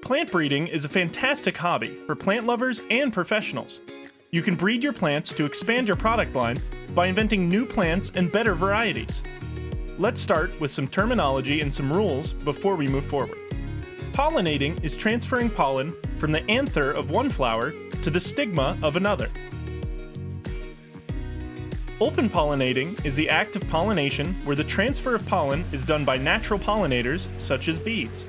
Plant breeding is a fantastic hobby for plant lovers and professionals. You can breed your plants to expand your product line by inventing new plants and better varieties. Let's start with some terminology and some rules before we move forward. Pollinating is transferring pollen from the anther of one flower to the stigma of another. Open pollinating is the act of pollination where the transfer of pollen is done by natural pollinators such as bees.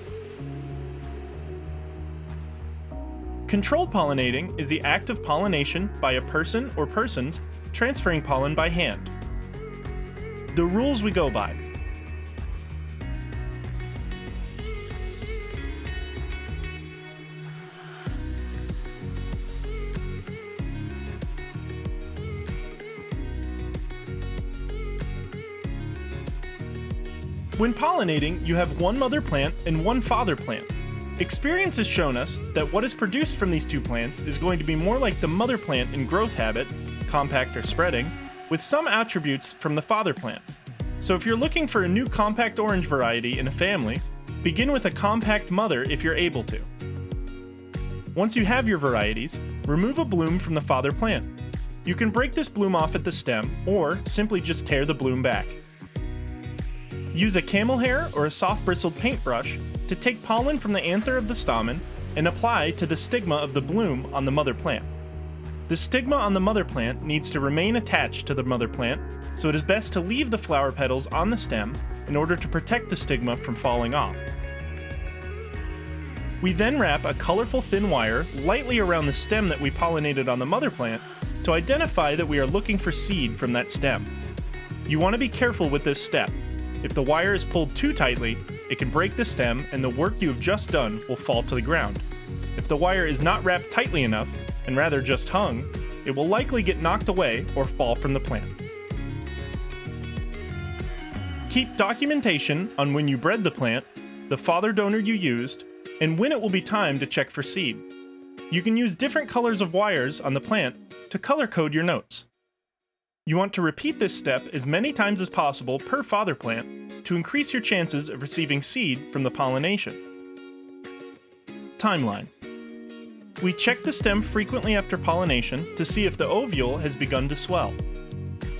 Controlled pollinating is the act of pollination by a person or persons transferring pollen by hand. The rules we go by. When pollinating, you have one mother plant and one father plant. Experience has shown us that what is produced from these two plants is going to be more like the mother plant in growth habit, compact or spreading, with some attributes from the father plant. So if you're looking for a new compact orange variety in a family, begin with a compact mother if you're able to. Once you have your varieties, remove a bloom from the father plant. You can break this bloom off at the stem or simply just tear the bloom back. Use a camel hair or a soft bristled paintbrush to take pollen from the anther of the stamen and apply to the stigma of the bloom on the mother plant. The stigma on the mother plant needs to remain attached to the mother plant, so it is best to leave the flower petals on the stem in order to protect the stigma from falling off. We then wrap a colorful thin wire lightly around the stem that we pollinated on the mother plant to identify that we are looking for seed from that stem. You want to be careful with this step. If the wire is pulled too tightly, it can break the stem and the work you have just done will fall to the ground. If the wire is not wrapped tightly enough, and rather just hung, it will likely get knocked away or fall from the plant. Keep documentation on when you bred the plant, the father donor you used, and when it will be time to check for seed. You can use different colors of wires on the plant to color code your notes. You want to repeat this step as many times as possible per father plant to increase your chances of receiving seed from the pollination. Timeline. We check the stem frequently after pollination to see if the ovule has begun to swell.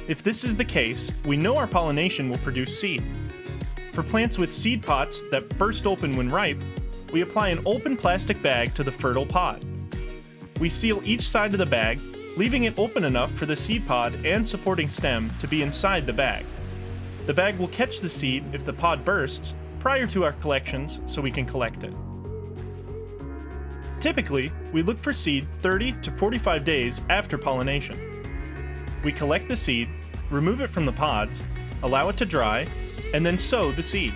If this is the case, we know our pollination will produce seed. For plants with seed pods that burst open when ripe, we apply an open plastic bag to the fertile pod. We seal each side of the bag, leaving it open enough for the seed pod and supporting stem to be inside the bag. The bag will catch the seed if the pod bursts prior to our collections so we can collect it. Typically, we look for seed 30 to 45 days after pollination. We collect the seed, remove it from the pods, allow it to dry, and then sow the seed.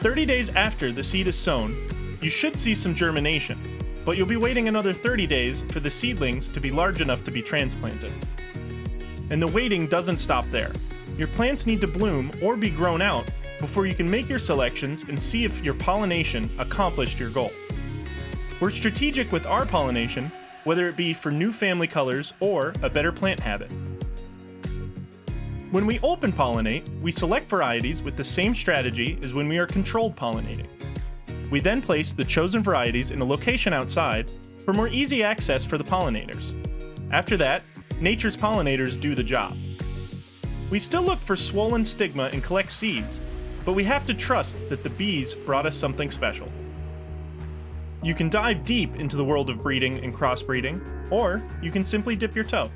30 days after the seed is sown, you should see some germination, but you'll be waiting another 30 days for the seedlings to be large enough to be transplanted. And the waiting doesn't stop there. Your plants need to bloom or be grown out before you can make your selections and see if your pollination accomplished your goal. We're strategic with our pollination, whether it be for new family colors or a better plant habit. When we open pollinate, we select varieties with the same strategy as when we are controlled pollinating. We then place the chosen varieties in a location outside for more easy access for the pollinators. After that, nature's pollinators do the job. We still look for swollen stigma and collect seeds, but we have to trust that the bees brought us something special. You can dive deep into the world of breeding and crossbreeding, or you can simply dip your toe.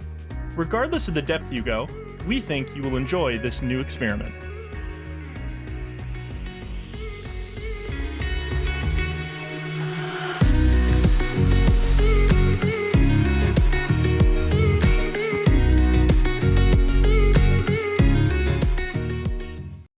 Regardless of the depth you go, we think you will enjoy this new experiment.